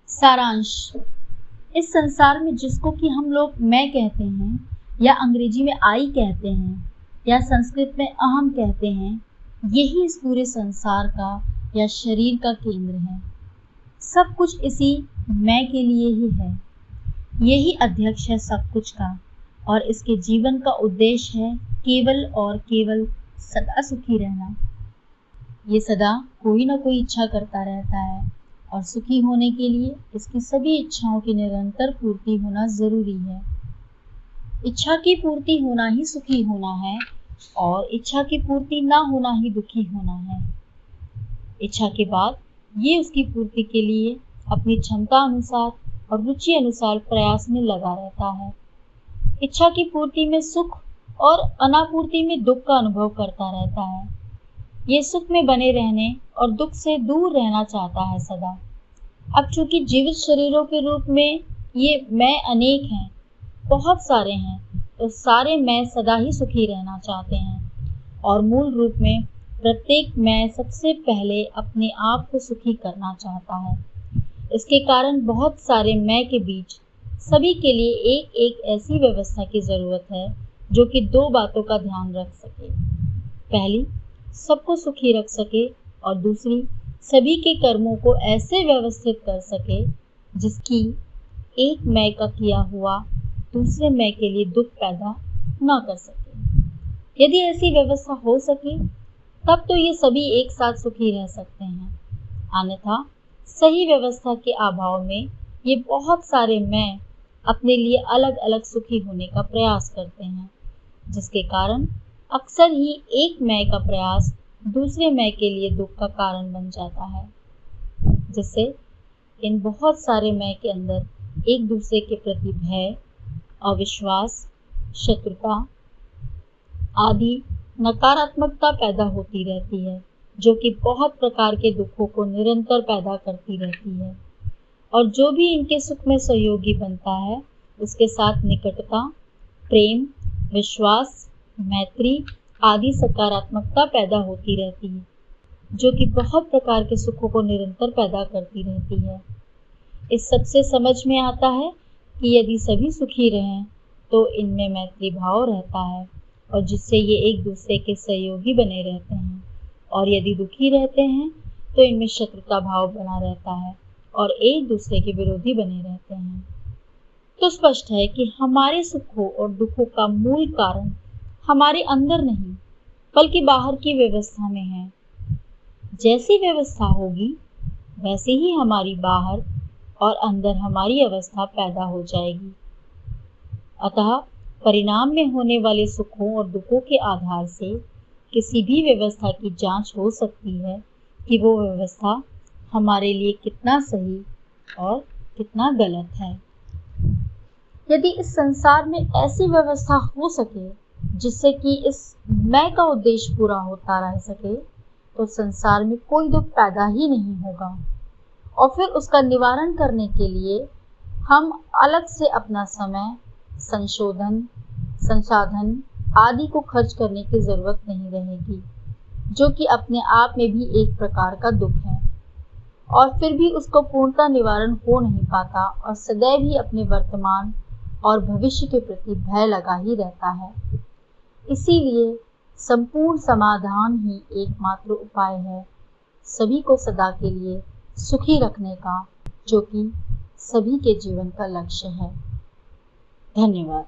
सारांश। इस संसार में जिसको कि हम लोग मैं कहते हैं या अंग्रेजी में आई कहते हैं या संस्कृत में अहम कहते हैं, यही इस पूरे संसार का या शरीर का केंद्र है। सब कुछ इसी मैं के लिए ही है। यही अध्यक्ष है सब कुछ का और इसके जीवन का उद्देश्य है केवल और केवल सदा सुखी रहना। ये सदा कोई ना कोई इच्छा करता रहता है और सुखी होने के लिए इसकी सभी इच्छाओं की निरंतर पूर्ति होना जरूरी है। इच्छा की पूर्ति होना ही सुखी होना है और इच्छा की पूर्ति ना होना ही दुखी होना है। इच्छा के बाद ये उसकी पूर्ति के लिए अपनी क्षमता अनुसार और रुचि अनुसार प्रयास में लगा रहता है। इच्छा की पूर्ति में सुख और अनापूर्ति में दुख का अनुभव करता रहता है। ये सुख में बने रहने और दुख से दूर रहना चाहता है सदा। अब चूंकि जीवित शरीरों के रूप में ये मैं अनेक हैं, बहुत सारे हैं, तो सारे मैं सदा ही सुखी रहना चाहते हैं और मूल रूप में प्रत्येक मैं सबसे पहले अपने आप को सुखी करना चाहता है। इसके कारण बहुत सारे मैं के बीच सभी के लिए एक एक ऐसी व्यवस्था की जरूरत है जो कि दो बातों का ध्यान रख सके। पहली, सबको सुखी रख सके और दूसरी, सभी के कर्मों को ऐसे व्यवस्थित कर सके जिसकी एक मैं का किया हुआ दूसरे मैं के लिए दुख पैदा ना कर सके। यदि ऐसी व्यवस्था हो सके तब तो ये सभी एक साथ सुखी रह सकते हैं। अन्यथा सही व्यवस्था के अभाव में ये बहुत सारे मैं अपने लिए अलग अलग सुखी होने का प्रयास करते हैं, जिसके कारण अक्सर ही एक मैं का प्रयास दूसरे मैं के लिए दुख का कारण बन जाता है, जिससे इन बहुत सारे मैं के अंदर एक दूसरे के प्रति भय, अविश्वास, शत्रुता आदि नकारात्मकता पैदा होती रहती है, जो कि बहुत प्रकार के दुखों को निरंतर पैदा करती रहती है। और जो भी इनके सुख में सहयोगी बनता है उसके साथ निकटता, प्रेम, विश्वास, मैत्री आदि सकारात्मकता पैदा होती रहती है, जो कि बहुत प्रकार के सुखों को निरंतर पैदा करती रहती है। इस सब से समझ में आता है कि यदि सभी सुखी रहें तो इनमें मैत्री भाव रहता है और जिससे ये एक दूसरे के सहयोगी बने रहते हैं, और यदि दुखी रहते हैं तो इनमें शत्रुता भाव बना रहता है और एक दूसरे के विरोधी बने रहते हैं। तो स्पष्ट है कि हमारे सुखों और दुखों का मूल कारण हमारे अंदर नहीं बल्कि बाहर की व्यवस्था में है। जैसी व्यवस्था होगी वैसे ही हमारी बाहर और अंदर हमारी अवस्था पैदा हो जाएगी। अतः परिणाम में होने वाले सुखों और दुखों के आधार से किसी भी व्यवस्था की जांच हो सकती है कि वो व्यवस्था हमारे लिए कितना सही और कितना गलत है। यदि इस संसार में ऐसी व्यवस्था हो सके जिससे कि इस मैं का उद्देश्य पूरा होता रह सके तो संसार में कोई दुख पैदा ही नहीं होगा। और फिर उसका निवारण करने के लिए हम अलग से अपना समय, संसाधन आदि को खर्च करने की जरूरत नहीं रहेगी, जो कि अपने आप में भी एक प्रकार का दुख है और फिर भी उसको पूर्णतः निवारण हो नहीं पाता और सदैव ही अपने वर्तमान और भविष्य के प्रति भय लगा ही रहता है। इसीलिए संपूर्ण समाधान ही एकमात्र उपाय है सभी को सदा के लिए सुखी रखने का, जो कि सभी के जीवन का लक्ष्य है। धन्यवाद।